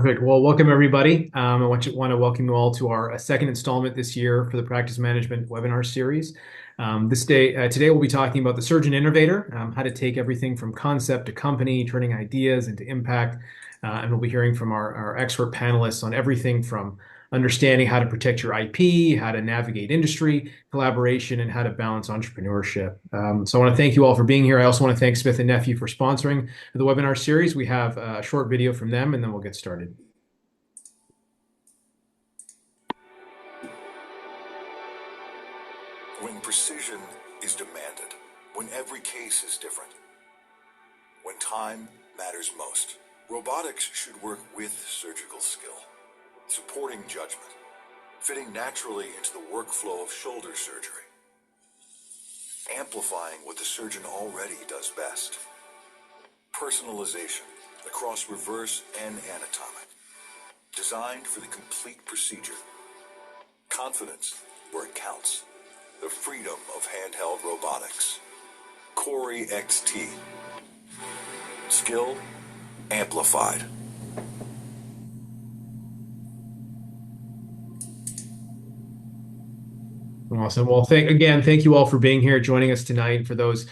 Perfect. Well, welcome everybody. I want to welcome you all to our second installment this year for the Practice Management webinar series. Today we'll be talking about the Surgeon Innovator, how to take everything from concept to company, turning ideas into impact. And we'll be hearing from our expert panelists on everything from understanding how to protect your IP, how to navigate industry collaboration, and how to balance entrepreneurship. So I want to thank you all for being here. I also want to thank Smith and Nephew for sponsoring the webinar series. We have a short video from them, and then we'll get started. When precision is demanded, when every case is different, when time matters most, robotics should work with surgical skill, supporting judgment, fitting naturally into the workflow of shoulder surgery, amplifying what the surgeon already does best. Personalization across reverse and anatomic, designed for the complete procedure. Confidence where it counts. The freedom of handheld robotics. Cori XT. Skill amplified. Awesome. Well, thank you all for being here, joining us tonight. For those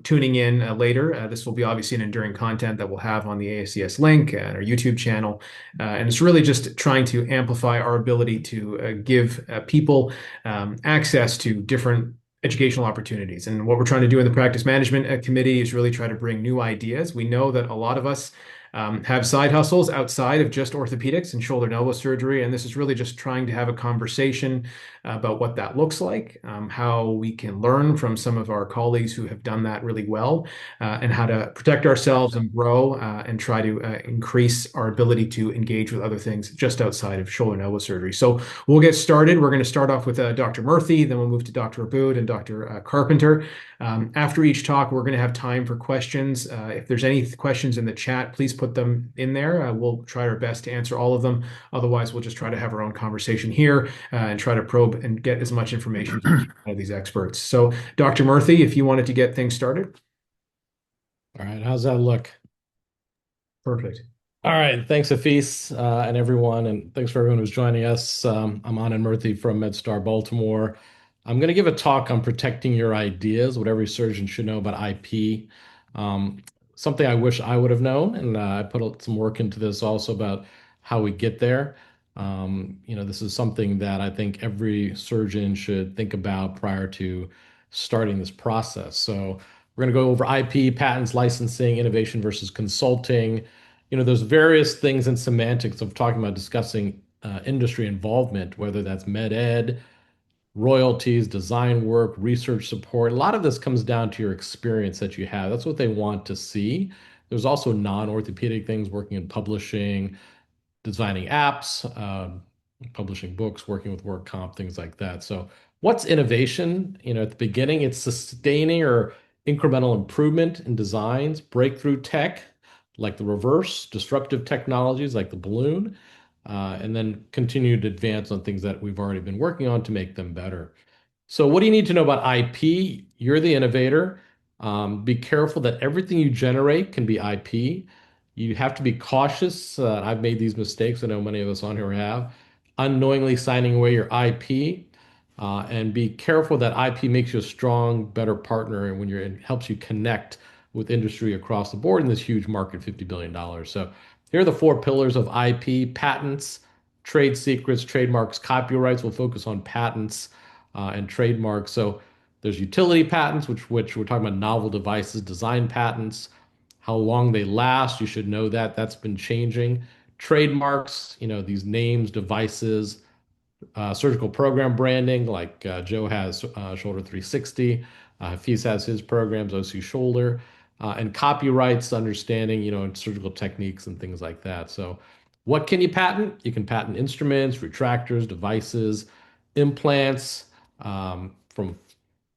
tuning in later, this will be obviously an enduring content that we'll have on the ASCS link and our YouTube channel. And it's really just trying to amplify our ability to give people access to different educational opportunities. And what we're trying to do in the practice management committee is really try to bring new ideas. We know that a lot of us have side hustles outside of just orthopedics and shoulder and elbow surgery. And this is really just trying to have a conversation about what that looks like, how we can learn from some of our colleagues who have done that really well, and how to protect ourselves and grow and try to increase our ability to engage with other things just outside of shoulder and elbow surgery. So we'll get started. We're going to start off with Dr. Murthy, then we'll move to Dr. Abood and Dr. Carpenter. After each talk, we're going to have time for questions. If there's any questions in the chat, please put them in there. We'll try our best to answer all of them. Otherwise, we'll just try to have our own conversation here and try to probe and get as much information out of these experts. So, Dr. Murthy, if you wanted to get things started. All right, how's that look? Perfect. All right, thanks, Afis, and everyone, and thanks for everyone who's joining us. I'm Anand Murthy from MedStar Baltimore. I'm going to give a talk on protecting your ideas, what every surgeon should know about IP. Something I wish I would have known, and I put some work into this also about how we get there. This is something that I think every surgeon should think about prior to starting this process. So we're going to go over IP, patents, licensing, innovation versus consulting. There's various things in semantics of talking about discussing industry involvement, whether that's med ed, royalties, design work, research support. A lot of this comes down to your experience that you have. That's what they want to see. There's also non-orthopedic things, working in publishing, designing apps, publishing books, working with work comp, things like that. So what's innovation? At the beginning, it's sustaining or incremental improvement in designs, breakthrough tech like the reverse, disruptive technologies like the balloon, and then continued advance on things that we've already been working on to make them better. So what do you need to know about IP? You're the innovator. Be careful that everything you generate can be IP. You have to be cautious. I've made these mistakes. I know many of us on here have. Unknowingly signing away your IP. And be careful that IP makes you a strong, better partner and when it helps you connect with industry across the board in this huge market, $50 billion. So here are the four pillars of IP: patents, trade secrets, trademarks, copyrights. We'll focus on patents and trademarks. So there's utility patents, which we're talking about novel devices, design patents, how long they last. You should know that. That's been changing. Trademarks, these names, devices, surgical program branding, like Joe has Shoulder 360. Hafiz has his programs, OC Shoulder. And copyrights, understanding, surgical techniques and things like that. So what can you patent? You can patent instruments, retractors, devices, implants, from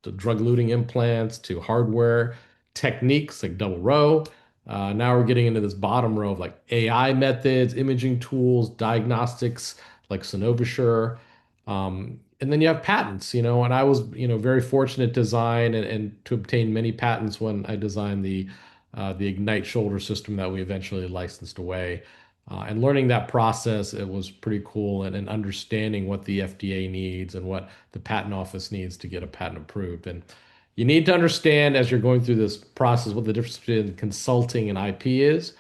the drug-eluting implants to hardware techniques like double row. Now we're getting into this bottom row of like AI methods, imaging tools, diagnostics like Synovusure. And then you have patents, and I was, very fortunate to design and to obtain many patents when I designed the Ignite shoulder system that we eventually licensed away. And learning that process, it was pretty cool, and understanding what the FDA needs and what the patent office needs to get a patent approved. And you need to understand as you're going through this process what the difference between consulting and IP is.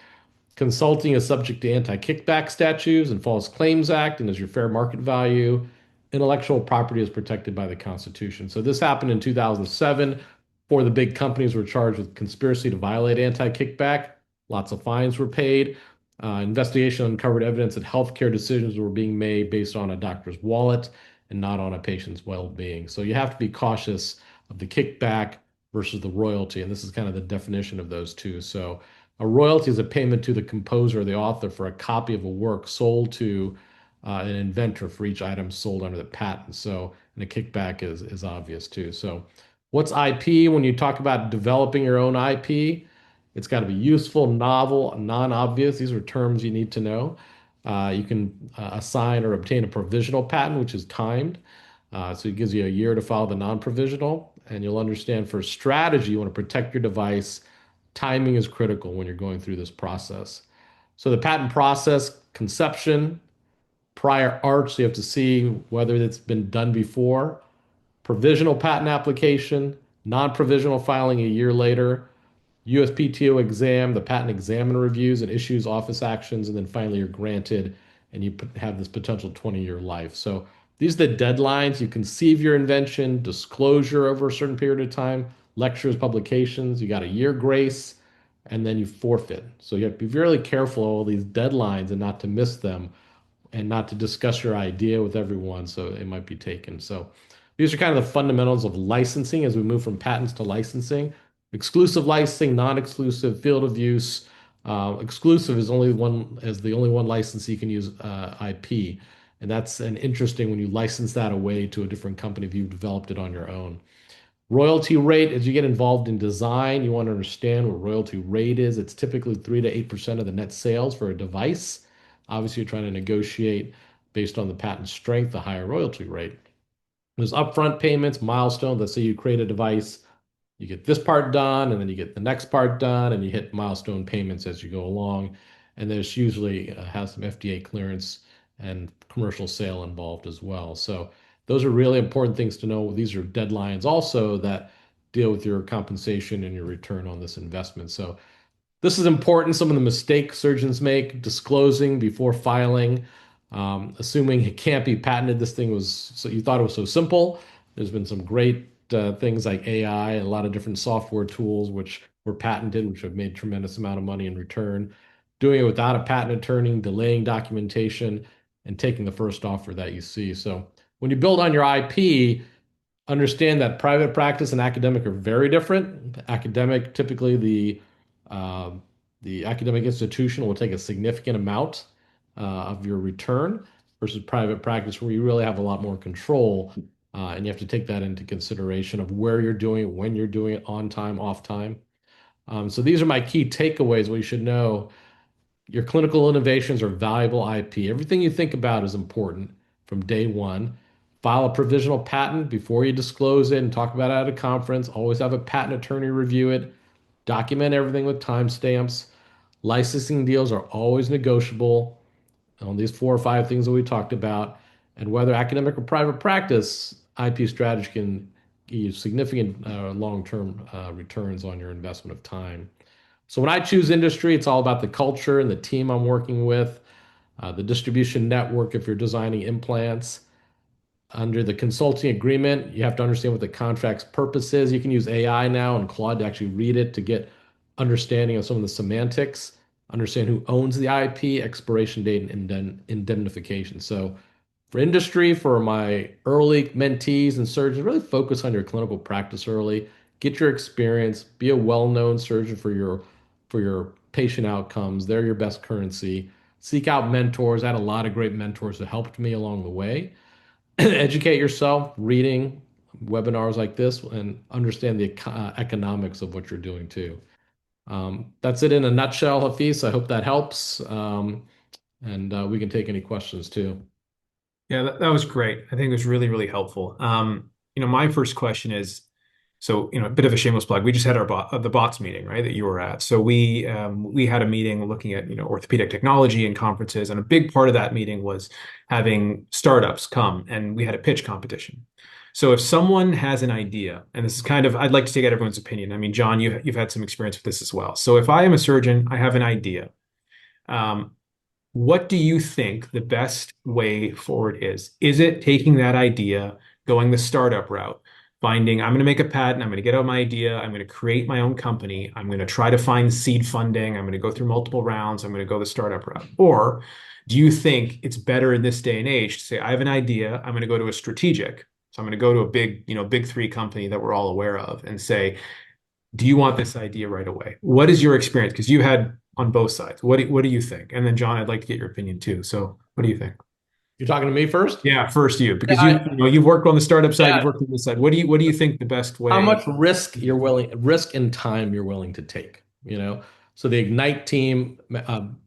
Consulting is subject to anti-kickback statutes and False Claims Act, and is your fair market value. Intellectual property is protected by the Constitution. So this happened in 2007. Four of the big companies were charged with conspiracy to violate anti-kickback. Lots of fines were paid. Investigation uncovered evidence that healthcare decisions were being made based on a doctor's wallet and not on a patient's well-being. So you have to be cautious of the kickback versus the royalty, and this is kind of the definition of those two. So a royalty is a payment to the composer or the author for a copy of a work sold to an inventor for each item sold under the patent. So, and a kickback is obvious too. So, what's IP? When you talk about developing your own IP, it's got to be useful, novel, non-obvious. These are terms you need to know. You can assign or obtain a provisional patent, which is timed. So it gives you a year to file the non-provisional, and you'll understand for strategy, you want to protect your device. Timing is critical when you're going through this process. So the patent process, conception, prior art, so you have to see whether it's been done before, provisional patent application, non-provisional filing a year later, USPTO exam, the patent examiner reviews and issues office actions, and then finally you're granted and you have this potential 20-year life. So these are the deadlines. You conceive your invention, disclosure over a certain period of time, lectures, publications, you got a year grace, and then you forfeit. So you have to be really careful of all these deadlines and not to miss them and not to discuss your idea with everyone, so it might be taken. So these are kind of the fundamentals of licensing as we move from patents to licensing. Exclusive licensing, non-exclusive, field of use. Exclusive is only one as the only one license you can use IP, and that's an interesting when you license that away to a different company if you've developed it on your own. Royalty rate, as you get involved in design, you want to understand what royalty rate is. It's typically 3 to 8% of the net sales for a device. Obviously, you're trying to negotiate based on the patent strength, the higher royalty rate. There's upfront payments, milestones. Let's say you create a device, you get this part done, and then you get the next part done, and you hit milestone payments as you go along. And there's usually has some FDA clearance and commercial sale involved as well. So those are really important things to know. These are deadlines also that deal with your compensation and your return on this investment. So this is important. Some of the mistakes surgeons make, disclosing before filing, assuming it can't be patented. This thing was, so you thought it was so simple. There's been some great things like AI and a lot of different software tools which were patented, which have made tremendous amount of money in return. Doing it without a patent attorney, delaying documentation, and taking the first offer that you see. So when you build on your IP, understand that private practice and academic are very different. Academic, typically uh, the academic institution will take a significant amount of your return versus private practice, where you really have a lot more control, and you have to take that into consideration of where you're doing it, when you're doing it, on time, off time. So these are my key takeaways. What you should know: your clinical innovations are valuable IP. Everything you think about is important from day one. File a provisional patent before you disclose it and talk about it at a conference. Always have a patent attorney review it. Document everything with timestamps. Licensing deals are always negotiable on these 4 or 5 things that we talked about. And whether academic or private practice, IP strategy can give you significant long-term returns on your investment of time. So when I choose industry, it's all about the culture and the team I'm working with, the distribution network if you're designing implants. Under the consulting agreement, you have to understand what the contract's purpose is. You can use AI now and Claude to actually read it to get understanding of some of the semantics, understand who owns the IP, expiration date, and then indemnification. So for industry, for my early mentees and surgeons, really focus on your clinical practice early. Get your experience. Be a well-known surgeon for your patient outcomes. They're your best currency. Seek out mentors. I had a lot of great mentors that helped me along the way. Educate yourself, reading webinars like this, and understand the economics of what you're doing too. That's it in a nutshell, Hafiz. I hope that helps. And we can take any questions too. Yeah, that was great. I think it was really, really helpful. My first question is, So, a bit of a shameless plug. We just had the bots meeting, right, that you were at. So we had a meeting looking at, orthopedic technology and conferences, and a big part of that meeting was having startups come, and we had a pitch competition. So if someone has an idea, and this is kind of, I'd like to take out everyone's opinion. I mean, John, you've had some experience with this as well. So if I am a surgeon, I have an idea. Um, what do you think the best way forward is? Is it taking that idea, going the startup route, finding, I'm going to make a patent, I'm going to get out my idea, I'm going to create my own company, I'm going to try to find seed funding, I'm going to go through multiple rounds, I'm going to go the startup route? Or do you think it's better in this day and age to say, I have an idea, I'm going to go to a strategic. So I'm going to go to a big three company that we're all aware of and say, do you want this idea right away? What is your experience? Because you had on both sides. What do you think? And then John, I'd like to get your opinion too. So what do you think? You're talking to me first? Yeah, first you, Yeah, because you've worked on the startup side, you've yeah. worked on this side. What do you think the best How way? much risk and time you're willing to take, you know? So the Ignite team, Brian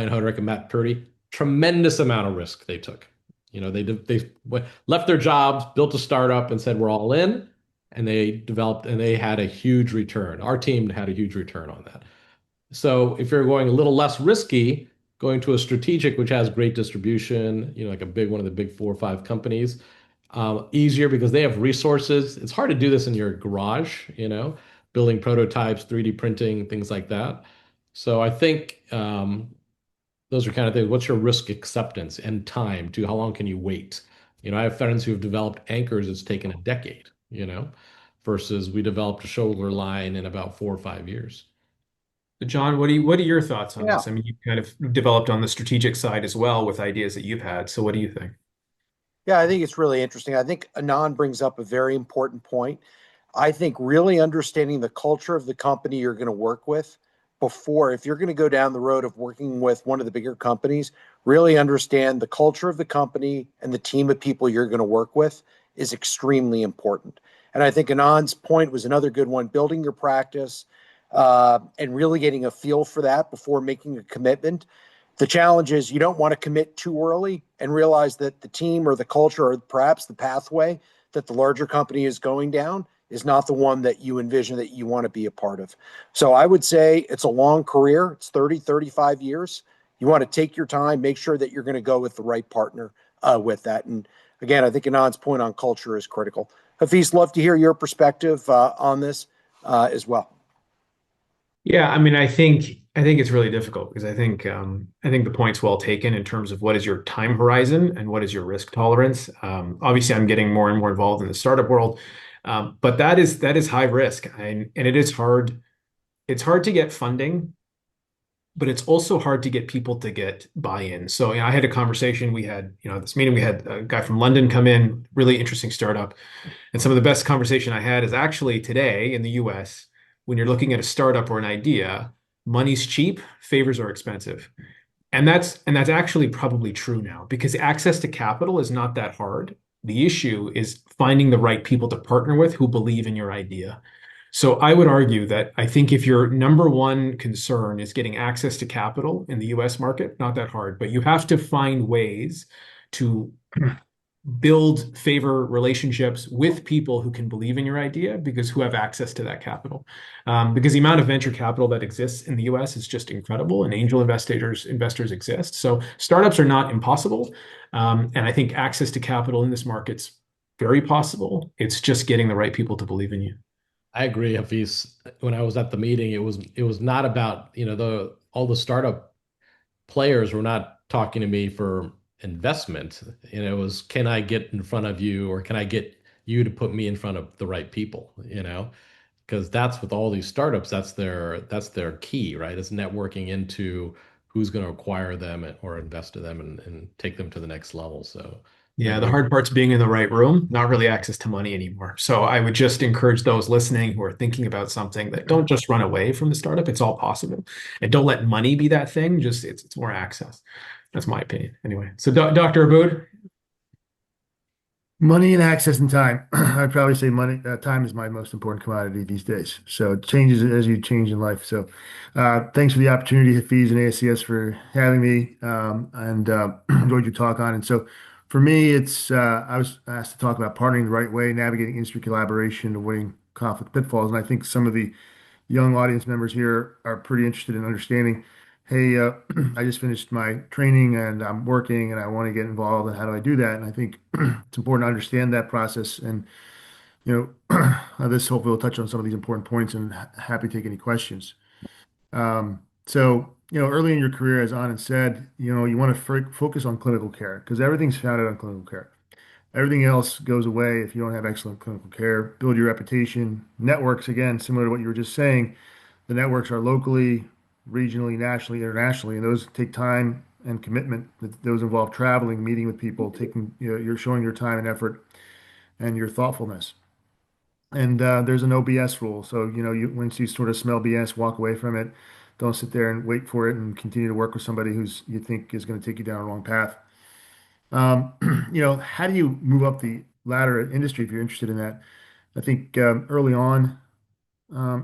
Hodrick and Matt Purdy, tremendous amount of risk they took. They left their jobs, built a startup, and said we're all in, and they developed and they had a huge return. Our team had a huge return on that. So if you're going a little less risky, going to a strategic, which has great distribution, like a big one of the big 4 or 5 companies, easier because they have resources. It's hard to do this in your garage, building prototypes, 3D printing, things like that. So I think those are kind of things. What's your risk acceptance and time to how long can you wait? I have friends who have developed anchors. It's taken a decade, versus we developed a shoulder line in about 4 or 5 years. John, what are your thoughts on Yeah. this? I mean, you kind of developed on the strategic side as well with ideas that you've had. So what do you think? Yeah, I think it's really interesting. I think Anand brings up a very important point. I think really understanding the culture of the company you're going to work with before, if you're going to go down the road of working with one of the bigger companies, really understand the culture of the company and the team of people you're going to work with is extremely important. And I think Anand's point was another good one, building your practice and really getting a feel for that before making a commitment. The challenge is you don't want to commit too early and realize that the team or the culture or perhaps the pathway that the larger company is going down is not the one that you envision that you want to be a part of. So I would say it's a long career. It's 30, 35 years. You want to take your time, make sure that you're going to go with the right partner with that. And again, I think Anand's point on culture is critical. Hafiz, love to hear your perspective on this as well. Yeah, I mean, I think it's really difficult because I think the point's well taken in terms of what is your time horizon and what is your risk tolerance. Obviously, I'm getting more and more involved in the startup world, but that is high risk, and it is hard. It's hard to get funding, but it's also hard to get people to get buy-in. So, I had a conversation. We had, this meeting. We had a guy from London come in, really interesting startup. And some of the best conversation I had is actually today in the US, when you're looking at a startup or an idea, money's cheap, favors are expensive. And that's actually probably true now because access to capital is not that hard. The issue is finding the right people to partner with who believe in your idea. So I would argue that I think if your number one concern is getting access to capital in the US market, not that hard, but you have to find ways to build favor relationships with people who can believe in your idea because who have access to that capital. Because the amount of venture capital that exists in the US is just incredible, and angel investors exist. So startups are not impossible. And I think access to capital in this market's very possible. It's just getting the right people to believe in you. I agree, Hafiz. When I was at the meeting, it was not about, the all the startup players were not talking to me for investment. It was, can I get in front of you or can I get you to put me in front of the right people, Because that's with all these startups, that's their key, right? It's networking into who's going to acquire them or invest in them and take them to the next level. So I Yeah, the agree. hard part's being in the right room, not really access to money anymore. So I would just encourage those listening who are thinking about something that don't just run away from the startup. It's all possible. And don't let money be that thing. Just it's more access. That's my opinion. Anyway, so Dr. Abood, Money and access and time. I'd probably say money, time is my most important commodity these days. So it changes as you change in life. So thanks for the opportunity, Hafiz and ASCS, for having me and enjoyed your talk on. And so for me, I was asked to talk about partnering the right way, navigating industry collaboration, avoiding conflict pitfalls. And I think some of the young audience members here are pretty interested in understanding, hey, I just finished my training and I'm working and I want to get involved, and how do I do that? And I think it's important to understand that process. And this hopefully will touch on some of these important points, and happy to take any questions. Early in your career, as Anand said, you want to focus on clinical care because everything's founded on clinical care. Everything else goes away if you don't have excellent clinical care. Build your reputation. Networks, again, similar to what you were just saying, the networks are locally, regionally, nationally, internationally, and those take time and commitment. Those involve traveling, meeting with people, taking, you're showing your time and effort and your thoughtfulness. And there's a no BS rule. So, once you sort of smell BS, walk away from it. Don't sit there and wait for it and continue to work with somebody who's you think is going to take you down a wrong path. Um, how do you move up the ladder at industry if you're interested in that? I think early on,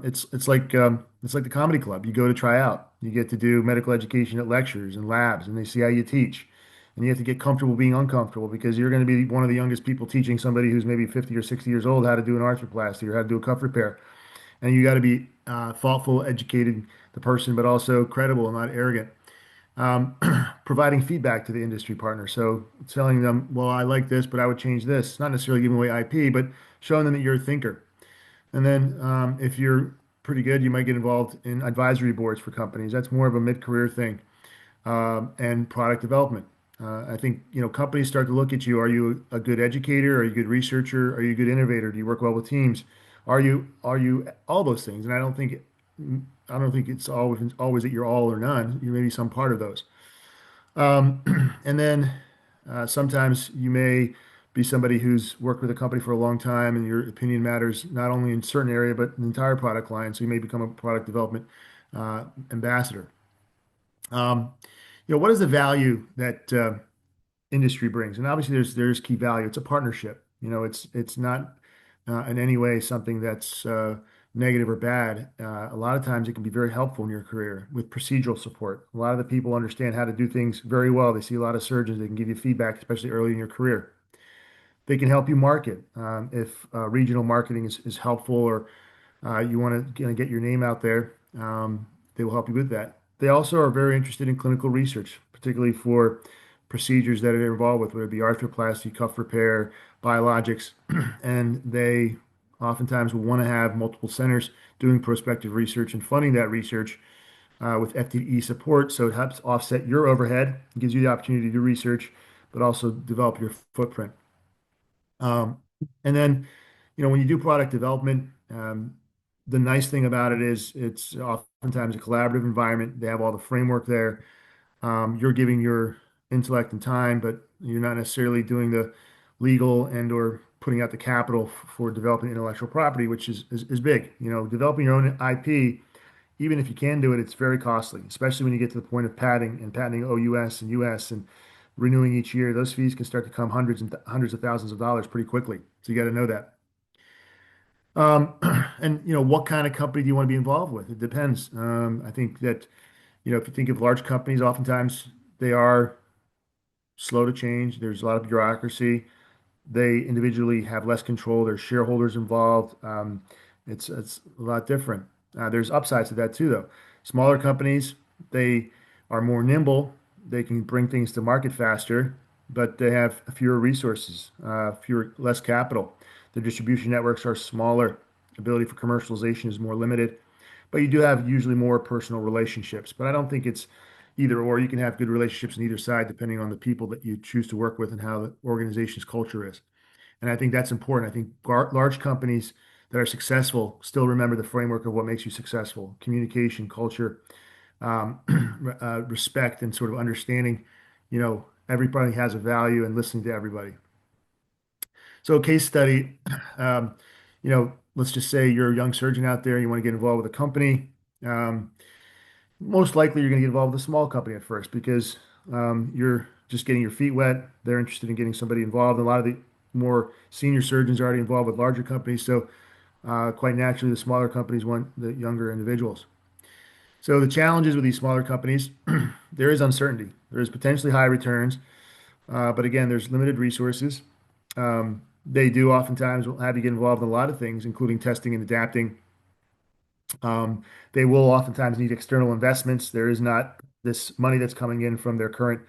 it's like the comedy club. You go to try out. You get to do medical education at lectures and labs, and they see how you teach. And you have to get comfortable being uncomfortable because you're going to be one of the youngest people teaching somebody who's maybe 50 or 60 years old how to do an arthroplasty or how to do a cuff repair. And you got to be thoughtful, educating the person, but also credible and not arrogant. Um, Providing feedback to the industry partner. So telling them, well, I like this, but I would change this. Not necessarily giving away IP, but showing them that you're a thinker. And then if you're pretty good, you might get involved in advisory boards for companies. That's more of a mid-career thing, and product development. I think companies start to look at you. Are you a good educator? Are you a good researcher? Are you a good innovator? Do you work well with teams? Are you all those things? And I don't think it's always that you're all or none. You may be some part of those. And then sometimes you may be somebody who's worked with a company for a long time, and your opinion matters not only in a certain area but the entire product line. So you may become a product development ambassador. Um, what is the value that industry brings? And obviously, there's key value. It's a partnership. It's not in any way something that's negative or bad. A lot of times, it can be very helpful in your career with procedural support. A lot of the people understand how to do things very well. They see a lot of surgeons. They can give you feedback, especially early in your career. They can help you market. If regional marketing is helpful, or you want to get your name out there, they will help you with that. They also are very interested in clinical research, particularly for procedures that are involved with, whether it be arthroplasty, cuff repair, biologics, and they oftentimes will want to have multiple centers doing prospective research and funding that research with FTE support. So it helps offset your overhead, gives you the opportunity to do research, but also develop your footprint. Um, and then, when you do product development, the nice thing about it is it's oftentimes a collaborative environment. They have all the framework there. You're giving your intellect and time, but you're not necessarily doing the legal and or putting out the capital for developing intellectual property, which is big. Developing your own IP, even if you can do it, it's very costly, especially when you get to the point of patenting OUS and US and renewing each year. Those fees can start to come hundreds and hundreds of thousands of dollars pretty quickly. So you got to know that. Um, and what kind of company do you want to be involved with? It depends. I think that if you think of large companies, oftentimes they are slow to change. There's a lot of bureaucracy. They individually have less control. There's shareholders involved. It's a lot different. There's upsides to that too, though. Smaller companies, they are more nimble. They can bring things to market faster, but they have fewer resources, less capital. Their distribution networks are smaller. Ability for commercialization is more limited, but you do have usually more personal relationships. But I don't think it's either or. You can have good relationships on either side depending on the people that you choose to work with and how the organization's culture is. And I think that's important. I think large companies that are successful still remember the framework of what makes you successful: communication, culture, um, respect, and sort of understanding, everybody has a value and listening to everybody. So a case study, let's just say you're a young surgeon out there, you want to get involved with a company. Um, Most likely you're going to get involved with a small company at first because you're just getting your feet wet. They're interested in getting somebody involved. A lot of the more senior surgeons are already involved with larger companies. So quite naturally, the smaller companies want the younger individuals. So the challenges with these smaller companies, there is uncertainty. There is potentially high returns, but again, there's limited resources. They do oftentimes have you get involved in a lot of things, including testing and adapting. Um, they will oftentimes need external investments. There is not this money that's coming in from their current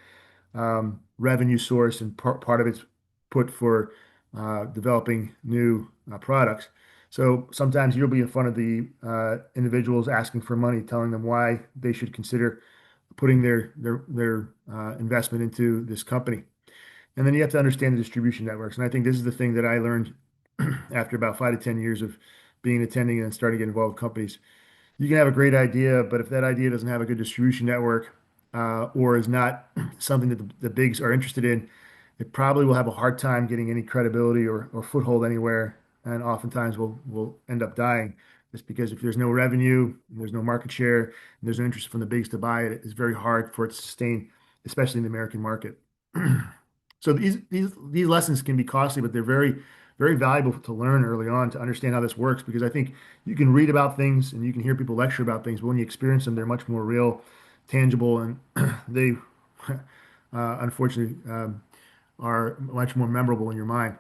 revenue source, and part of it's put for developing new products. So sometimes you'll be in front of the individuals asking for money, telling them why they should consider putting their investment into this company. And then you have to understand the distribution networks. And I think this is the thing that I learned after about 5 to 10 years of being attending and starting to get involved with companies. You can have a great idea, but if that idea doesn't have a good distribution network, or is not something that the bigs are interested in, it probably will have a hard time getting any credibility or foothold anywhere, and oftentimes will end up dying. Just because if there's no revenue, there's no market share, and there's no interest from the bigs to buy it, it's very hard for it to sustain, especially in the American market. So these lessons can be costly, but they're very valuable to learn early on to understand how this works. Because I think you can read about things and you can hear people lecture about things, but when you experience them, they're much more real, tangible, and they unfortunately are much more memorable in your mind.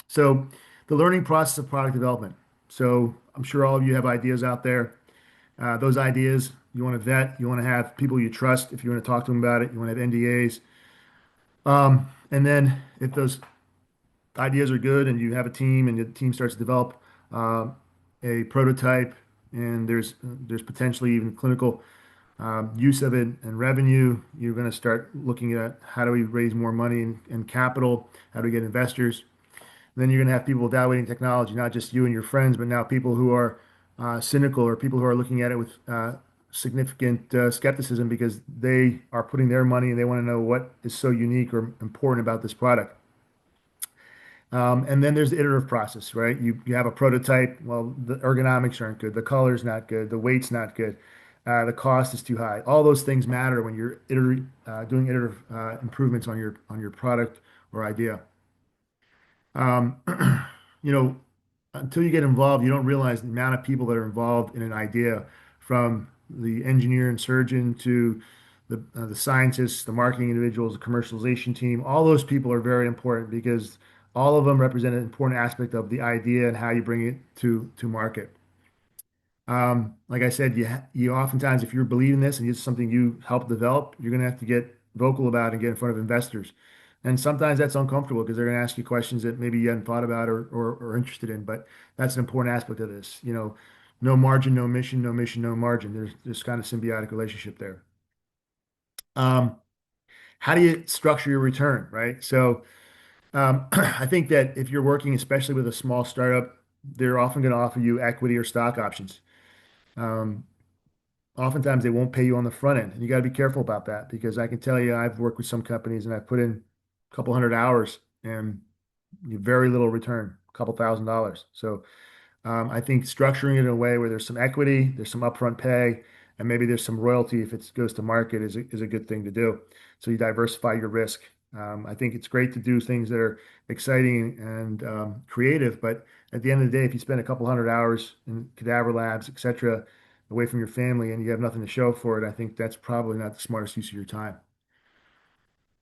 So the learning process of product development. So I'm sure all of you have ideas out there. Those ideas you want to vet, you want to have people you trust if you want to talk to them about it. You want to have NDAs. And then if those ideas are good and you have a team and the team starts to develop uh, a prototype and there's potentially even clinical use of it and revenue, you're going to start looking at how do we raise more money and capital, how do we get investors. And then you're going to have people evaluating technology, not just you and your friends, but now people who are cynical or people who are looking at it with significant skepticism because they are putting their money and they want to know what is so unique or important about this product. And then there's the iterative process, right? You have a prototype. Well, the ergonomics aren't good. The color's not good. The weight's not good. The cost is too high. All those things matter when you're doing iterative improvements on your product or idea. Um, you know, until you get involved, you don't realize the amount of people that are involved in an idea, from the engineer and surgeon to the scientists, the marketing individuals, the commercialization team. All those people are very important because all of them represent an important aspect of the idea and how you bring it to market. Like I said, you oftentimes, if you're believing this and it's something you help develop, you're going to have to get vocal about and get in front of investors. And sometimes that's uncomfortable because they're going to ask you questions that maybe you hadn't thought about or interested in. But that's an important aspect of this. No margin, no mission, no mission, no margin. There's kind of symbiotic relationship there. Um, how do you structure your return, right? So I think that if you're working, especially with a small startup, they're often going to offer you equity or stock options. Um, Oftentimes they won't pay you on the front end, and you got to be careful about that because I can tell you I've worked with some companies and I've put in a couple hundred hours and very little return, a couple $1,000. So I think structuring it in a way where there's some equity, there's some upfront pay, and maybe there's some royalty if it goes to market is a good thing to do. So you diversify your risk. I think it's great to do things that are exciting and creative, but at the end of the day, if you spend a couple hundred hours in cadaver labs, et cetera, away from your family and you have nothing to show for it, I think that's probably not the smartest use of your time.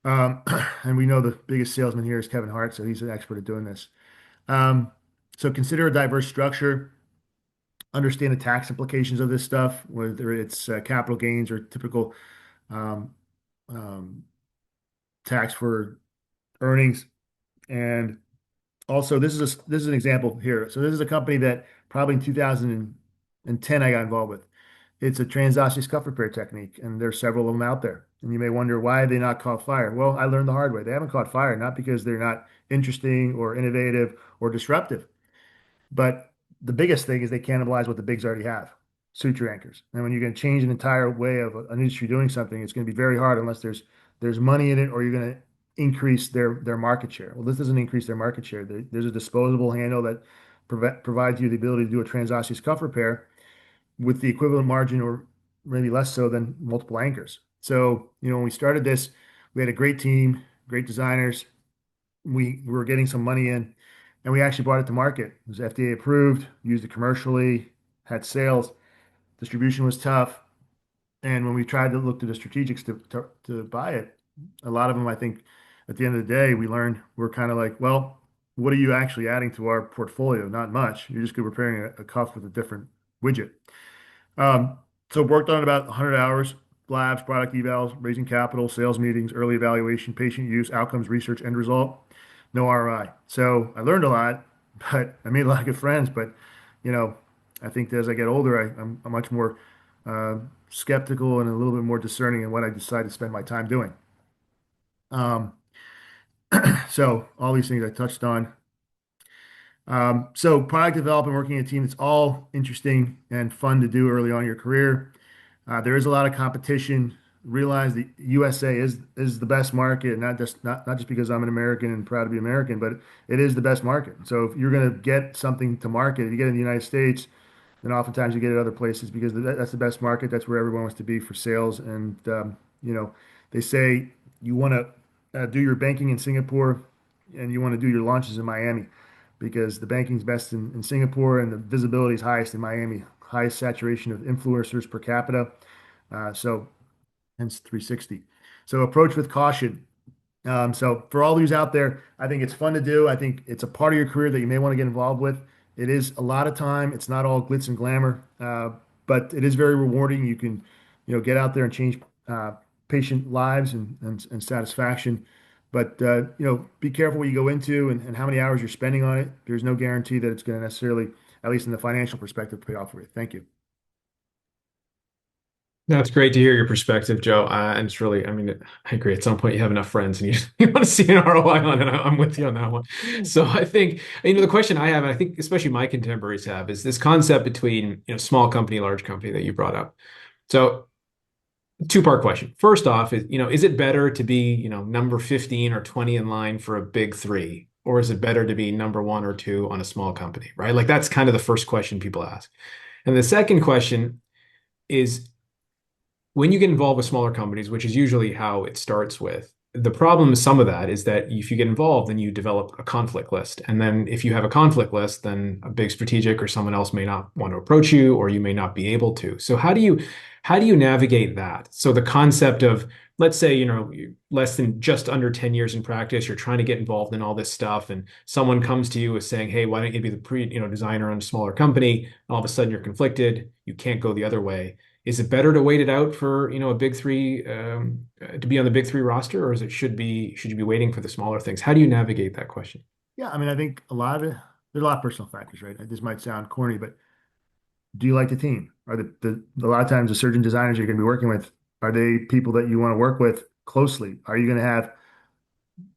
Um, and we know the biggest salesman here is Kevin Hart, so he's an expert at doing this. Um, so consider a diverse structure, understand the tax implications of this stuff, whether it's capital gains or typical um, um, tax for earnings. And also, this is an example here. So this is a company that probably in 2010 I got involved with. It's a transosseous cuff repair technique, and there's several of them out there. And you may wonder why they not caught fire. Well, I learned the hard way. They haven't caught fire, not because they're not interesting or innovative or disruptive. But the biggest thing is they cannibalize what the bigs already have, suture anchors. And when you're going to change an entire way of an industry doing something, it's going to be very hard unless there's money in it or you're going to increase their market share. Well, this doesn't increase their market share. There's a disposable handle that provides you the ability to do a transosseous cuff repair with the equivalent margin or maybe less so than multiple anchors. So, when we started this, we had a great team, great designers. We were getting some money in, and we actually brought it to market. It was FDA approved, used it commercially, had sales. Distribution was tough. And when we tried to look to the strategics to buy it, a lot of them, I think, at the end of the day, we learned we're kind of like, well, what are you actually adding to our portfolio? Not much. You're just repairing a cuff with a different widget. Um, so worked on about 100 hours, labs, product evals, raising capital, sales meetings, early evaluation, patient use, outcomes, research, end result, no ROI. So I learned a lot, but I made a lot of good friends. But, you know, I think that as I get older, I'm much more uh, skeptical and a little bit more discerning in what I decide to spend my time doing. Um, so all these things I touched on. So product development, working in a team, it's all interesting and fun to do early on in your career. There is a lot of competition. Realize the USA is the best market, not just because I'm an American and proud to be American, but it is the best market. So if you're going to get something to market, if you get it in the United States, then oftentimes you get it other places because that's the best market. That's where everyone wants to be for sales. And you know, they say you want to do your banking in Singapore, and you want to do your launches in Miami because the banking's best in Singapore and the visibility is highest in Miami, highest saturation of influencers per capita. So hence 360. So approach with caution. So for all these out there, I think it's fun to do. I think it's a part of your career that you may want to get involved with. It is a lot of time. It's not all glitz and glamour, but it is very rewarding. You can, get out there and change patient lives and satisfaction. But be careful what you go into and how many hours you're spending on it. There's no guarantee that it's going to necessarily, at least in the financial perspective, pay off for you. Thank you. That's great to hear your perspective, Joe. And it's really, I mean, I agree. At some point, you have enough friends and you, you want to see an ROI on it. I'm with you on that one. So I think, the question I have, and I think especially my contemporaries have, is this concept between, small company, large company that you brought up. So two-part question. First off, is it better to be, number 15 or 20 in line for a big three? Or is it better to be number one or two on a small company, right? Like that's kind of the first question people ask. And the second question is, when you get involved with smaller companies, which is usually how it starts with, the problem with some of that is that if you get involved, then you develop a conflict list. And then if you have a conflict list, then a big strategic or someone else may not want to approach you, or you may not be able to. So how do you navigate that? So the concept of, let's say, you're less than just under 10 years in practice, you're trying to get involved in all this stuff, and someone comes to you with saying, hey, why don't you be the designer on a smaller company? And all of a sudden you're conflicted, you can't go the other way. Is it better to wait it out for, a big three, to be on the big three roster, or should you be waiting for the smaller things? How do you navigate that question? Yeah, I mean, I think a lot of it, there's a lot of personal factors, right? This might sound corny, but do you like the team? Are a lot of times the surgeon designers you're going to be working with, are they people that you want to work with closely? Are you going to have,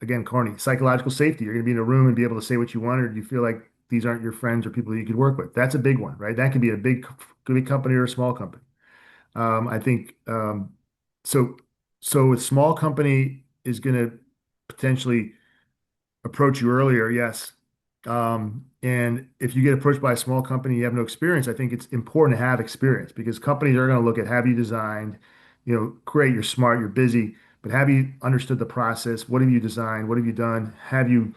again, corny, psychological safety? You're going to be in a room and be able to say what you want, or do you feel like these aren't your friends or people that you could work with? That's a big one, right? That could be a big company or a small company. I think so. So a small company is going to potentially approach you earlier, yes. And if you get approached by a small company, you have no experience, I think it's important to have experience because companies are going to look at have you designed, great, you're smart, you're busy, but have you understood the process? What have you designed? What have you done? Have you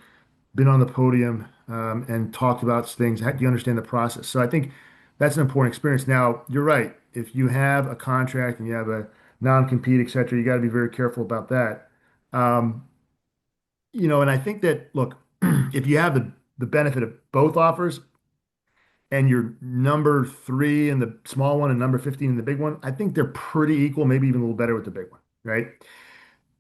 been on the podium and talked about things? Do you understand the process? So I think that's an important experience. Now, you're right. If you have a contract and you have a non-compete, et cetera, you got to be very careful about that. Um, and I think that, look, if you have the benefit of both offers and you're number three in the small one and number 15 in the big one, I think they're pretty equal, maybe even a little better with the big one, right?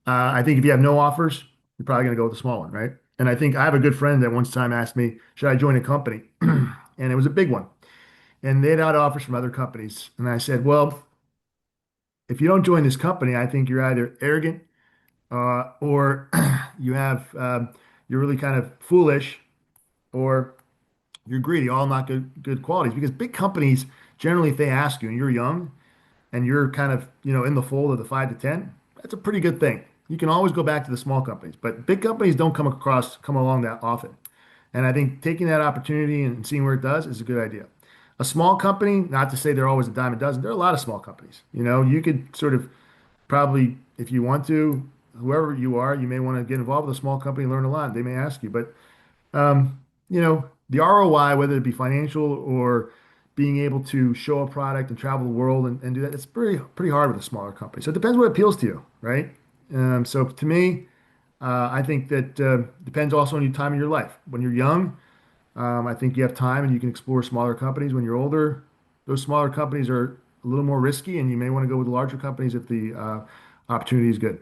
I think if you have no offers, you're probably going to go with the small one, right? And I think I have a good friend that once time asked me, should I join a company? And it was a big one. And they had offers from other companies. And I said, if you don't join this company, I think you're either arrogant or you're really kind of foolish or you're greedy, all not good qualities. Because big companies, generally, if they ask you and you're young and you're kind of, in the fold of the 5 to 10, that's a pretty good thing. You can always go back to the small companies, but big companies don't come along that often. And I think taking that opportunity and seeing where it does is a good idea. A small company, not to say they're always a dime a dozen, there are a lot of small companies. You could sort of probably, if you want to, whoever you are, you may want to get involved with a small company and learn a lot. They may ask you, but the ROI, whether it be financial or being able to show a product and travel the world and do that, it's pretty hard with a smaller company. So it depends what appeals to you, right? So to me, I think that depends also on your time of your life. When you're young, I think you have time and you can explore smaller companies. When you're older, those smaller companies are a little more risky, and you may want to go with larger companies if the opportunity is good.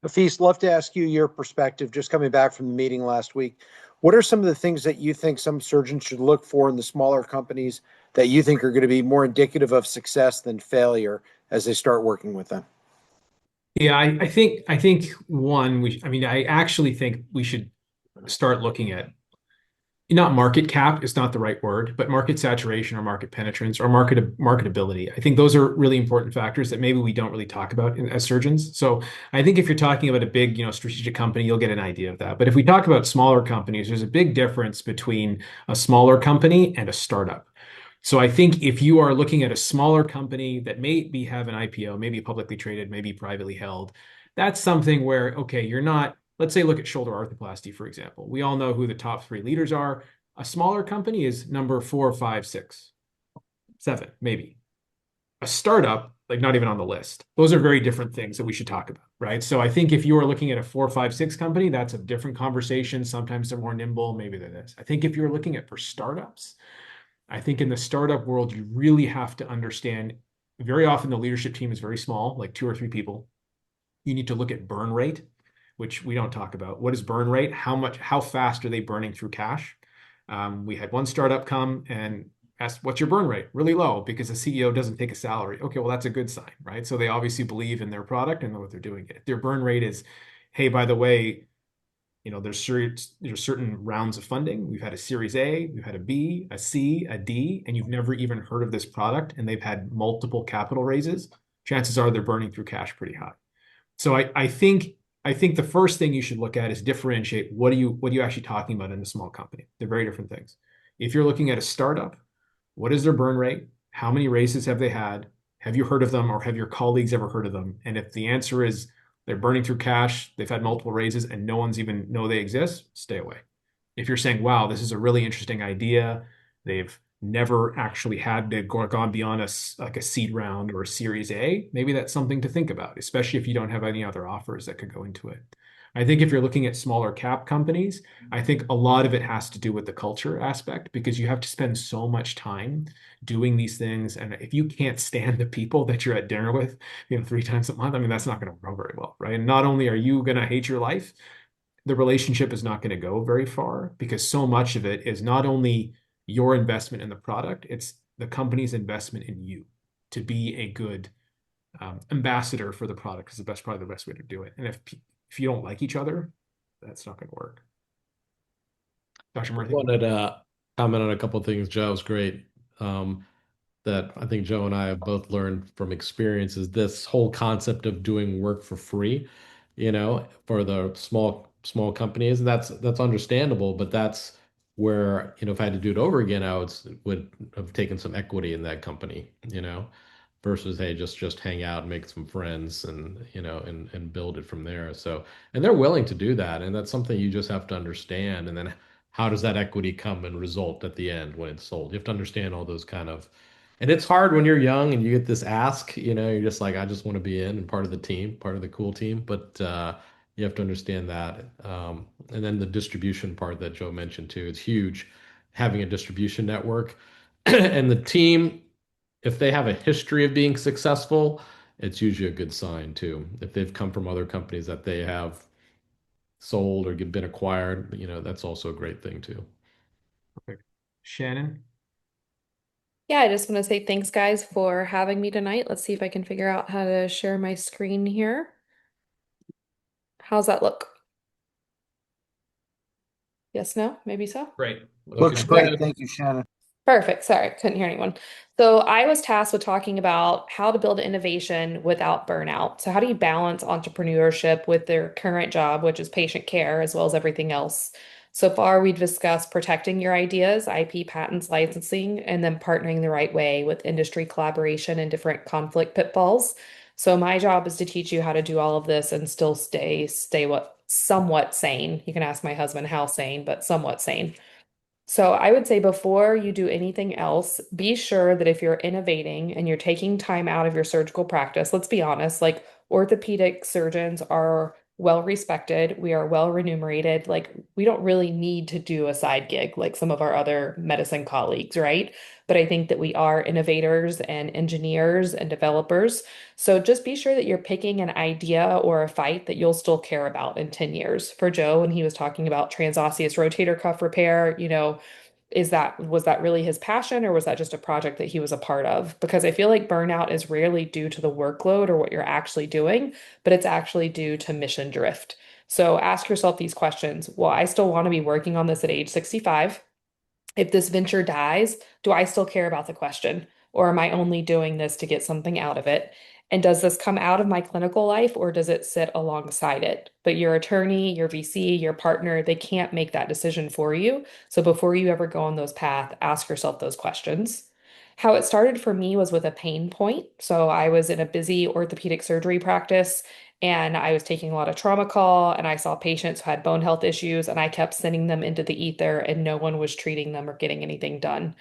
Hafiz, love to ask you your perspective, just coming back from the meeting last week. What are some of the things that you think some surgeons should look for in the smaller companies that you think are going to be more indicative of success than failure as they start working with them? Yeah, I think one I mean I actually think we should start looking at not market cap is not the right word, but market saturation or market penetrance or marketability. I think those are really important factors that maybe we don't really talk about as surgeons. So I think if you're talking about a big, strategic company, you'll get an idea of that. But if we talk about smaller companies, there's a big difference between a smaller company and a startup. So I think if you are looking at a smaller company that maybe have an IPO, maybe publicly traded, maybe privately held, that's something where, okay, you're not, let's say look at shoulder arthroplasty, for example. We all know who the top three leaders are. A smaller company is number four, five, six, seven, maybe. A startup, like not even on the list. Those are very different things that we should talk about, right? So I think if you are looking at a four, five, six company, that's a different conversation. Sometimes they're more nimble, maybe they're this. I think if you're looking at for startups, I think in the startup world, you really have to understand very often the leadership team is very small, like two or three people. You need to look at burn rate, which we don't talk about. What is burn rate? How fast are they burning through cash? We had one startup come and asked, what's your burn rate? Really low because the CEO doesn't take a salary. Okay, well, that's a good sign, right? So they obviously believe in their product and know what they're doing. If their burn rate is, hey, by the way, there's certain rounds of funding. We've had a Series A, we've had a B, a C, a D, and you've never even heard of this product, and they've had multiple capital raises. Chances are they're burning through cash pretty high. So I think the first thing you should look at is differentiate what are you actually talking about in a small company. They're very different things. If you're looking at a startup, what is their burn rate? How many raises have they had? Have you heard of them or have your colleagues ever heard of them? And if the answer is they're burning through cash, they've had multiple raises and no one's even know they exist, stay away. If you're saying, wow, this is a really interesting idea, they've never actually had to gone beyond like a seed round or a series A, maybe that's something to think about, especially if you don't have any other offers that could go into it. I think if you're looking at smaller cap companies, I think a lot of it has to do with the culture aspect because you have to spend so much time doing these things. And if you can't stand the people that you're at dinner with, three times a month, I mean, that's not going to go very well, right? And not only are you going to hate your life, the relationship is not going to go very far because so much of it is not only your investment in the product, it's the company's investment in you to be a good ambassador for the product is the best, probably the best way to do it. And if you don't like each other, that's not going to work. Dr. I Murthy? wanted to comment on a couple of things. Joe was great. Um, that I think Joe and I have both learned from experience is this whole concept of doing work for free, for the small companies. And that's understandable, but that's where, if I had to do it over again, would have taken some equity in that company, versus hey, just hang out and make some friends and and build it from there. So, and they're willing to do that, and that's something you just have to understand. And then how does that equity come and result at the end when it's sold? You have to understand all those kind of, and it's hard when you're young and you get this ask, you're just like, I just want to be in and part of the team, part of the cool team. But you have to understand that. And then the distribution part that Joe mentioned too, it's huge having a distribution network. And the team, if they have a history of being successful, it's usually a good sign too. If they've come from other companies that they have sold or been acquired, that's also a great thing too. Perfect. Shannon? Yeah, I just want to say thanks, guys, for having me tonight. Let's see if I can figure out how to share my screen here. How's that look? Yes, no, maybe so. Great. Looks Looking great. good. Thank you, Shannon. Perfect. Sorry, couldn't hear anyone. So I was tasked with talking about how to build innovation without burnout. So how do you balance entrepreneurship with their current job, which is patient care, as well as everything else? So far, we've discussed protecting your ideas, IP, patents, licensing, and then partnering the right way with industry collaboration and different conflict pitfalls. So my job is to teach you how to do all of this and still stay what somewhat sane. You can ask my husband how sane, but somewhat sane. So I would say before you do anything else, be sure that if you're innovating and you're taking time out of your surgical practice, let's be honest, like orthopedic surgeons are well respected, we are well remunerated. Like, we don't really need to do a side gig like some of our other medicine colleagues, right? But I think that we are innovators and engineers and developers. So just be sure that you're picking an idea or a fight that you'll still care about in 10 years. For Joe, when he was talking about transosseous rotator cuff repair, was that really his passion, or was that just a project that he was a part of? Because I feel like burnout is rarely due to the workload or what you're actually doing, but it's actually due to mission drift. So ask yourself these questions. Well, I still want to be working on this at age 65. If this venture dies, do I still care about the question? Or am I only doing this to get something out of it? And does this come out of my clinical life, or does it sit alongside it? But your attorney, your VC, your partner, they can't make that decision for you. So before you ever go on those paths, ask yourself those questions. How it started for me was with a pain point. So I was in a busy orthopedic surgery practice, and I was taking a lot of trauma call, and I saw patients who had bone health issues, and I kept sending them into the ether and no one was treating them or getting anything done.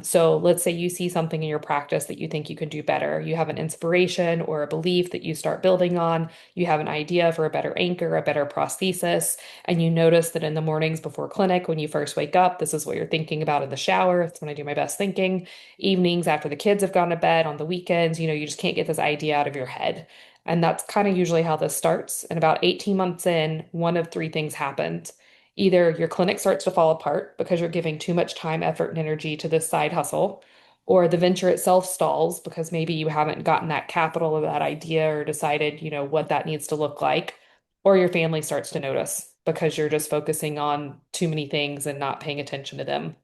So let's say you see something in your practice that you think you can do better. You have an inspiration or a belief that you start building on. You have an idea for a better anchor, a better prosthesis, and you notice that in the mornings before clinic, when you first wake up, this is what you're thinking about in the shower. That's when I do my best thinking. Evenings after the kids have gone to bed, on the weekends, you just can't get this idea out of your head. And that's kind of usually how this starts. And about 18 months in, one of three things happened. Either your clinic starts to fall apart because you're giving too much time, effort, and energy to this side hustle, or the venture itself stalls because maybe you haven't gotten that capital or that idea or decided, what that needs to look like, or your family starts to notice because you're just focusing on too many things and not paying attention to them.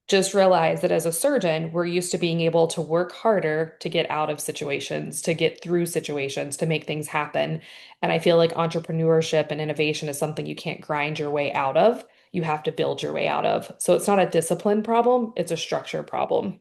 Just realize that as a surgeon, we're used to being able to work harder to get out of situations, to get through situations, to make things happen. And I feel like entrepreneurship and innovation is something you can't grind your way out of. You have to build your way out of. So it's not a discipline problem, it's a structure problem.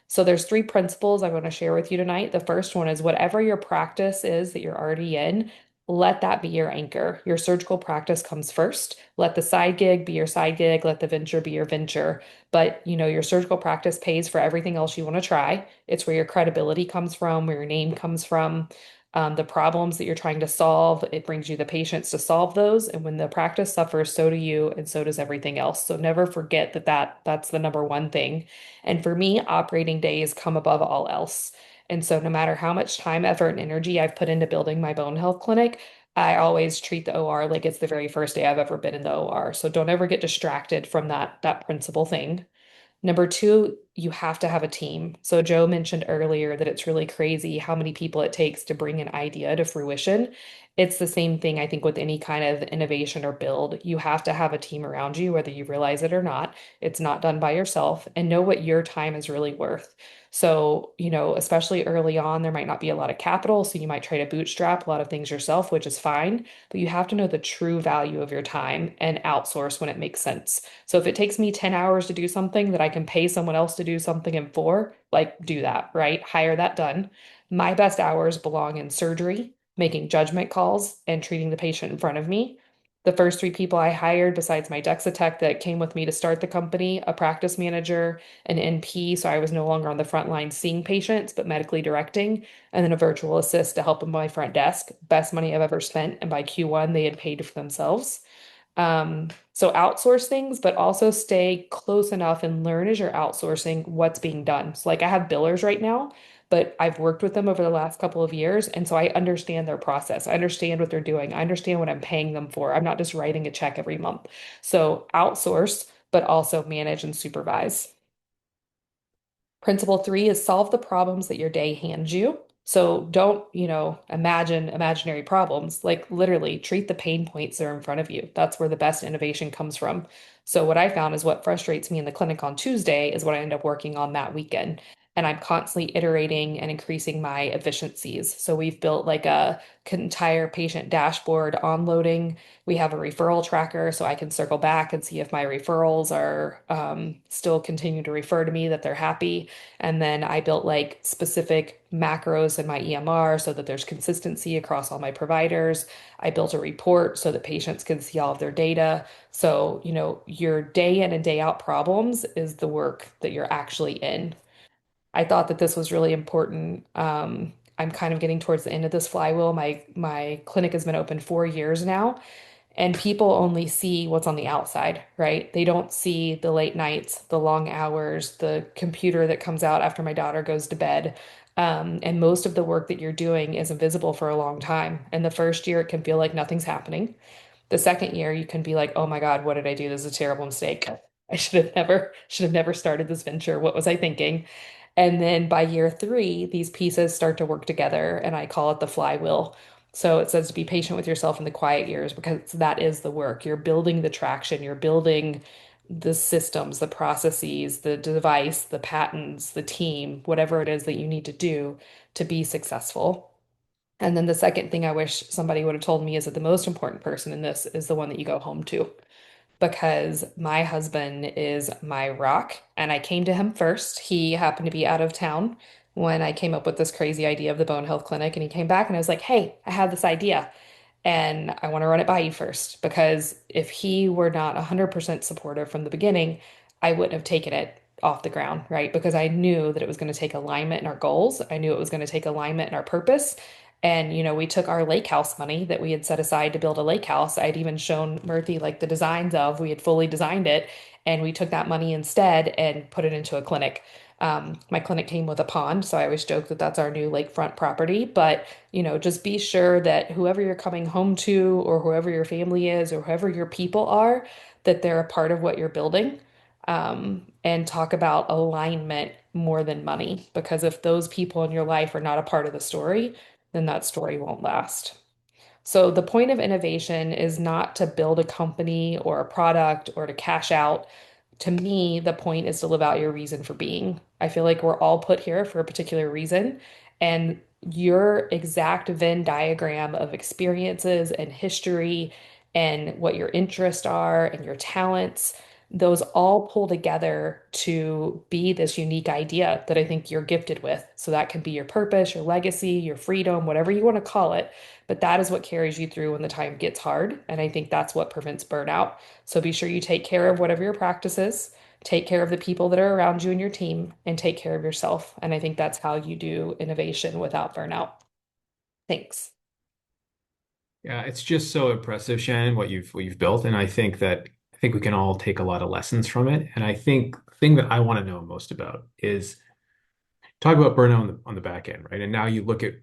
So there's three principles I want to share with you tonight. The first one is whatever your practice is that you're already in, let that be your anchor. Your surgical practice comes first. Let the side gig be your side gig, let the venture be your venture. But, your surgical practice pays for everything else you want to try. It's where your credibility comes from, where your name comes from. The problems that you're trying to solve, it brings you the patients to solve those. And when the practice suffers, so do you, and so does everything else. So never forget that's the number one thing. And for me, operating days come above all else. And so, no matter how much time, effort, and energy I've put into building my bone health clinic, I always treat the OR like it's the very first day I've ever been in the OR. So don't ever get distracted from that principal thing. Number two, you have to have a team. So Joe mentioned earlier that it's really crazy how many people it takes to bring an idea to fruition. It's the same thing, I think, with any kind of innovation or build. You have to have a team around you, whether you realize it or not. It's not done by yourself, and know what your time is really worth. So, especially early on, there might not be a lot of capital, so you might try to bootstrap a lot of things yourself, which is fine, but you have to know the true value of your time and outsource when it makes sense. So if it takes me 10 hours to do something that I can pay someone else to do something in four, like do that, right? Hire that done. My best hours belong in surgery, making judgment calls, and treating the patient in front of me. The first three people I hired, besides my DEXA tech that came with me to start the company, a practice manager, an NP, so I was no longer on the front line seeing patients, but medically directing, and then a virtual assist to help them my front desk. Best money I've ever spent. And by Q1, they had paid for themselves. So outsource things, but also stay close enough and learn as you're outsourcing what's being done. So, like, I have billers right now, but I've worked with them over the last couple of years. And so I understand their process. I understand what they're doing. I understand what I'm paying them for. I'm not just writing a check every month. So outsource, but also manage and supervise. Principle three is solve the problems that your day hands you. So don't, imagine imaginary problems. Like, literally treat the pain points that are in front of you. That's where the best innovation comes from. So what I found is what frustrates me in the clinic on Tuesday is what I end up working on that weekend. And I'm constantly iterating and increasing my efficiencies. So we've built like a entire patient dashboard on loading. We have a referral tracker so I can circle back and see if my referrals are still continuing to refer to me, that they're happy. And then I built like specific macros in my EMR so that there's consistency across all my providers. I built a report so that patients can see all of their data. So, your day in and day out problems is the work that you're actually in. I thought that this was really important. I'm kind of getting towards the end of this flywheel. My clinic has been open 4 years now, and people only see what's on the outside, right? They don't see the late nights, the long hours, the computer that comes out after my daughter goes to bed. And most of the work that you're doing is invisible for a long time. And the first year, it can feel like nothing's happening. The second year, you can be like, oh my God, what did I do? This is a terrible mistake. I should have never started this venture. What was I thinking? And then by year three, these pieces start to work together, and I call it the flywheel. So it says to be patient with yourself in the quiet years because that is the work. You're building the traction, you're building the systems, the processes, the device, the patents, the team, whatever it is that you need to do to be successful. And then the second thing I wish somebody would have told me is that the most important person in this is the one that you go home to, because my husband is my rock and I came to him first. He happened to be out of town when I came up with this crazy idea of the bone health clinic, and he came back and I was like, "Hey, I have this idea and I want to run it by you first," because if he were not 100% supportive from the beginning, I wouldn't have taken it off the ground, right? Because I knew that it was going to take alignment in our goals. I knew it was going to take alignment in our purpose. And, we took our lake house money that we had set aside to build a lake house. I'd even shown Murthy like the designs of, we had fully designed it. And we took that money instead and put it into a clinic. My clinic came with a pond, so I always joke that that's our new lakefront property. But just be sure that whoever you're coming home to, or whoever your family is, or whoever your people are, that they're a part of what you're building. And talk about alignment more than money. Because if those people in your life are not a part of the story, then that story won't last. So the point of innovation is not to build a company or a product or to cash out. To me, the point is to live out your reason for being. I feel like we're all put here for a particular reason, and your exact Venn diagram of experiences and history and what your interests are and your talents, those all pull together to be this unique idea that I think you're gifted with. So that can be your purpose, your legacy, your freedom, whatever you want to call it. But that is what carries you through when the time gets hard. And I think that's what prevents burnout. So be sure you take care of whatever your practice is, take care of the people that are around you and your team, and take care of yourself. And I think that's how you do innovation without burnout. Thanks. Yeah, it's just so impressive, Shannon, what you've built, and I think we can all take a lot of lessons from it. And I think the thing that I want to know most about is talk about burnout on the back end, right? And now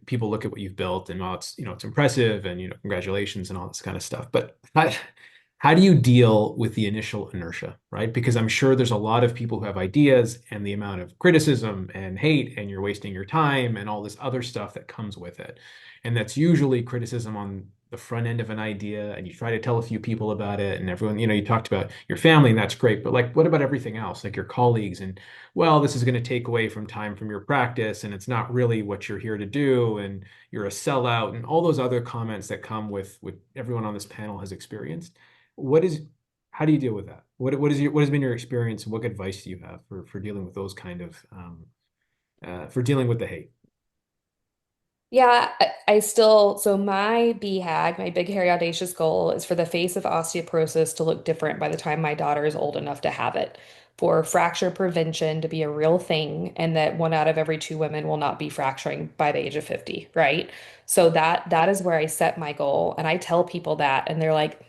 people look at what you've built, and well, it's impressive, and congratulations and all this kind of stuff. But how do you deal with the initial inertia, right? Because I'm sure there's a lot of people who have ideas, and the amount of criticism and hate, and you're wasting your time, and all this other stuff that comes with it. And that's usually criticism on the front end of an idea, and you try to tell a few people about it, and everyone, you talked about your family, and that's great, but like, what about everything else, like your colleagues? And well, this is going to take away from time from your practice, and it's not really what you're here to do, and you're a sellout, and all those other comments that come with everyone on this panel has experienced. What is, how do you deal with that? What has been your experience, and what advice do you have for dealing with those kind of for dealing with the hate? Yeah, I still, so my BHAG, my big, hairy, audacious goal is for the face of osteoporosis to look different by the time my daughter is old enough to have it, for fracture prevention to be a real thing, and that one out of every two women will not be fracturing by the age of 50, right? So that is where I set my goal, and I tell people that, and they're like,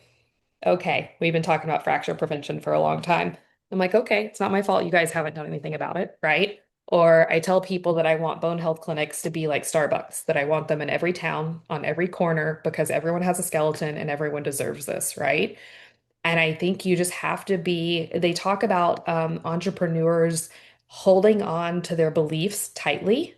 okay, we've been talking about fracture prevention for a long time. I'm like, okay, it's not my fault you guys haven't done anything about it, right? Or I tell people that I want bone health clinics to be like Starbucks, that I want them in every town, on every corner, because everyone has a skeleton and everyone deserves this, right? And I think you just have to be, they talk about entrepreneurs holding on to their beliefs tightly,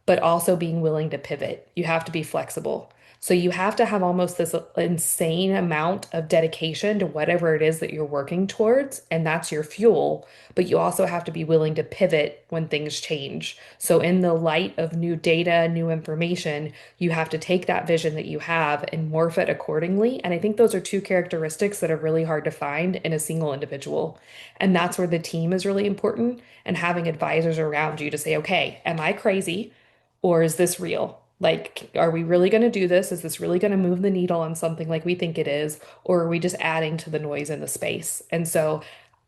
but also being willing to pivot. You have to be flexible. So you have to have almost this insane amount of dedication to whatever it is that you're working towards, and that's your fuel. But you also have to be willing to pivot when things change. So in the light of new data, new information, you have to take that vision that you have and morph it accordingly. And I think those are two characteristics that are really hard to find in a single individual. And that's where the team is really important, and having advisors around you to say, okay, am I crazy or is this real? Like, are we really going to do this? Is this really going to move the needle on something like we think it is? Or are we just adding to the noise in the space? And so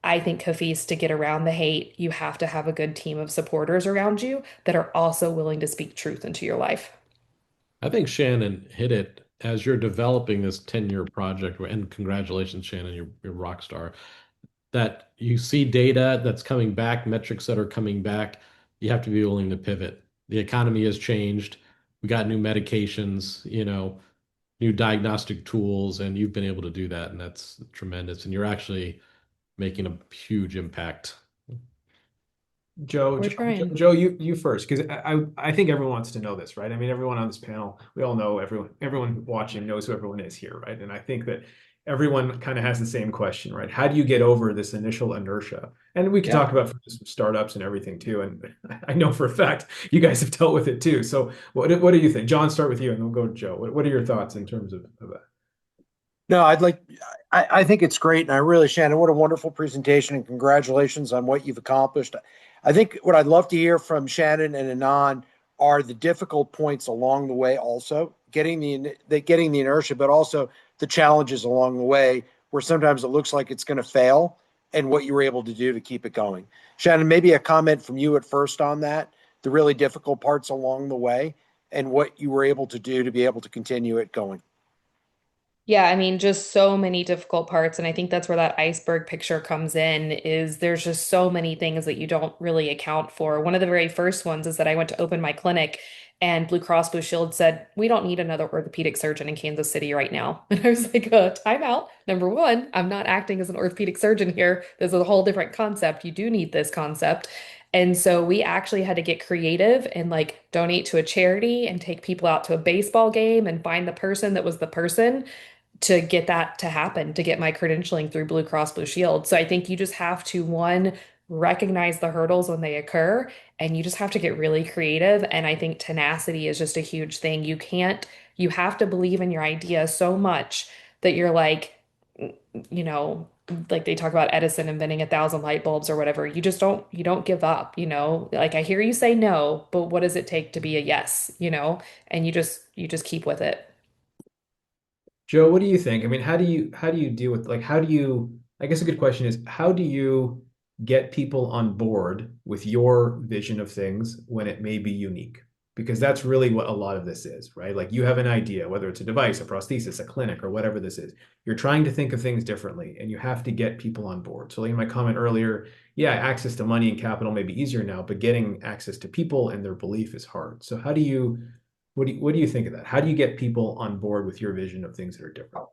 I think, Hafiz, to get around the hate, you have to have a good team of supporters around you that are also willing to speak truth into your life. I think Shannon hit it as you're developing this 10-year project, and congratulations, Shannon, you're a rock star. That you see data that's coming back, metrics that are coming back, you have to be willing to pivot. The economy has changed. We got new medications, new diagnostic tools, and you've been able to do that, and that's tremendous. And you're actually making a huge impact. Joe, We're Joe, trying. Joe, you first, because I think everyone wants to know this, right? I mean, everyone on this panel, we all know everyone watching knows who everyone is here, right? And I think that everyone kind of has the same question, right? How do you get over this initial inertia? And we could Yeah. talk about some startups and everything too. And I know for a fact you guys have dealt with it too. So what do you think? John, start with you, and then we'll go to Joe. What are your thoughts in terms of that? No, I think it's great. And I really, Shannon, what a wonderful presentation and congratulations on what you've accomplished. I think what I'd love to hear from Shannon and Anand are the difficult points along the way, also getting the inertia, but also the challenges along the way where sometimes it looks like it's going to fail and what you were able to do to keep it going. Shannon, maybe a comment from you at first on that, the really difficult parts along the way and what you were able to do to be able to continue it going. Yeah, I mean, just so many difficult parts. And I think that's where that iceberg picture comes in, is there's just so many things that you don't really account for. One of the very first ones is that I went to open my clinic and Blue Cross Blue Shield said, we don't need another orthopedic surgeon in Kansas City right now. And I was like, time out. Number one, I'm not acting as an orthopedic surgeon here. This is a whole different concept. You do need this concept. And so we actually had to get creative and like donate to a charity and take people out to a baseball game and find the person that was the person to get that to happen, to get my credentialing through Blue Cross Blue Shield. So I think you just have to, one, recognize the hurdles when they occur, and you just have to get really creative. And I think tenacity is just a huge thing. You have to believe in your idea so much that you're like, you know, like they talk about Edison inventing 1,000 light bulbs or whatever. You don't give up, Like I hear you say no, but what does it take to be a yes, And you just keep with it. Joe, what do you think? I mean, how do you deal with like how do you I guess a good question is how do you get people on board with your vision of things when it may be unique? Because that's really what a lot of this is, right? Like you have an idea, whether it's a device, a prosthesis, a clinic, or whatever this is. You're trying to think of things differently and you have to get people on board. So like in my comment earlier, yeah, access to money and capital may be easier now, but getting access to people and their belief is hard. So how do you what do you think of that? How do you get people on board with your vision of things that are different?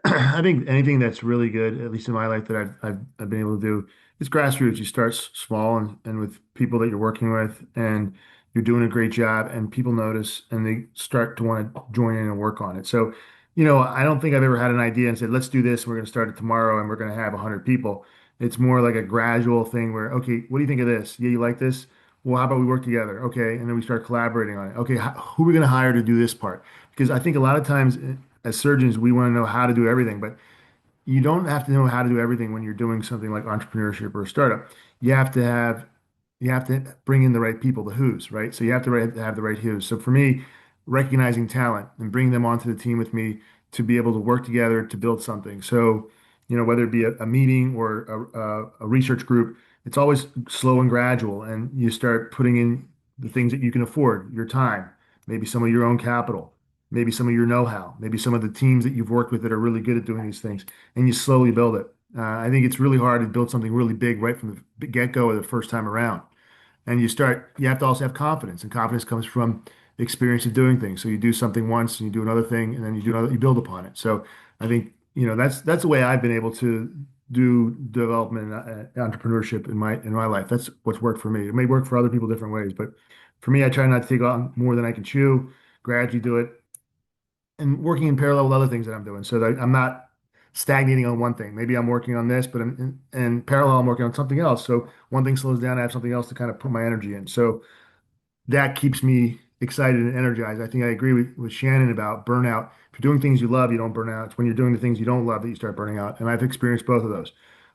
I think anything that's really good, at least in my life, that I've been able to do, is grassroots. You start small and with people that you're working with, and you're doing a great job, and people notice, and they start to want to join in and work on it. So, I don't think I've ever had an idea and said, let's do this. We're going to start it tomorrow, and we're going to have 100 people. It's more like a gradual thing where, okay, what do you think of this? Yeah, you like this? Well, how about we work together? Okay, and then we start collaborating on it. Okay, who are we going to hire to do this part? Because I think a lot of times as surgeons, we want to know how to do everything, but you don't have to know how to do everything when you're doing something like entrepreneurship or a startup. You have to have, you have to bring in the right people, the who's, right? So you have to have the right who's. So for me, recognizing talent and bringing them onto the team with me to be able to work together to build something. So, whether it be a meeting or a research group, it's always slow and gradual. And you start putting in the things that you can afford, your time, maybe some of your own capital, maybe some of your know-how, maybe some of the teams that you've worked with that are really good at doing these things, and you slowly build it. I think it's really hard to build something really big right from the get-go or the first time around. And you have to also have confidence, and confidence comes from the experience of doing things. So you do something once, and you do another thing, and then you do another, you build upon it. So I think, that's the way I've been able to do development and entrepreneurship in my life. That's what's worked for me. It may work for other people different ways, but for me, I try not to take on more than I can chew, gradually do it, and working in parallel with other things that I'm doing so that I'm not stagnating on one thing. Maybe I'm working on this, but in parallel, I'm working on something else. So one thing slows down, I have something else to kind of put my energy in. So that keeps me excited and energized. I think I agree with Shannon about burnout. If you're doing things you love, you don't burn out. It's when you're doing the things you don't love that you start burning out. And I've experienced both of those.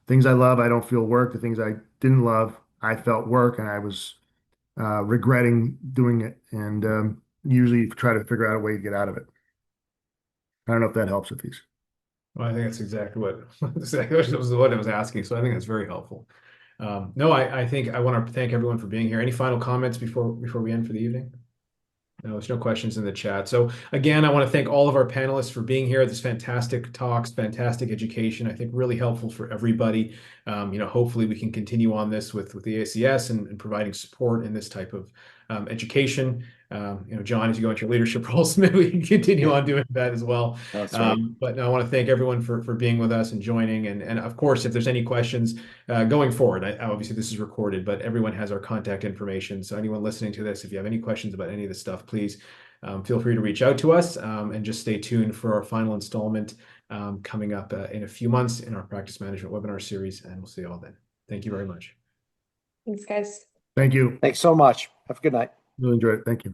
Things I love, I don't feel work. The things I didn't love, I felt work, and I was regretting doing it. And usually try to figure out a way to get out of it. I don't know if that helps, with these. Well, I think that's exactly what exactly what I was asking. So I think that's very helpful. No, I think I want to thank everyone for being here. Any final comments before we end for the evening? No, there's no questions in the chat. So again, I want to thank all of our panelists for being here. This fantastic talks, fantastic education. I think really helpful for everybody. Hopefully we can continue on this with the ACS and providing support in this type of education. John, as you go into your leadership roles, maybe we can continue on doing that as well. That's right. But I want to thank everyone for being with us and joining. And of course, if there's any questions going forward, obviously this is recorded, but everyone has our contact information. So anyone listening to this, if you have any questions about any of this stuff, please feel free to reach out to us, and just stay tuned for our final installment coming up in a few months in our practice management webinar series. And we'll see you all then. Thank you very much. Thanks, guys. Thank you. Thanks so much. Have a good night. Really enjoyed it. Thank you.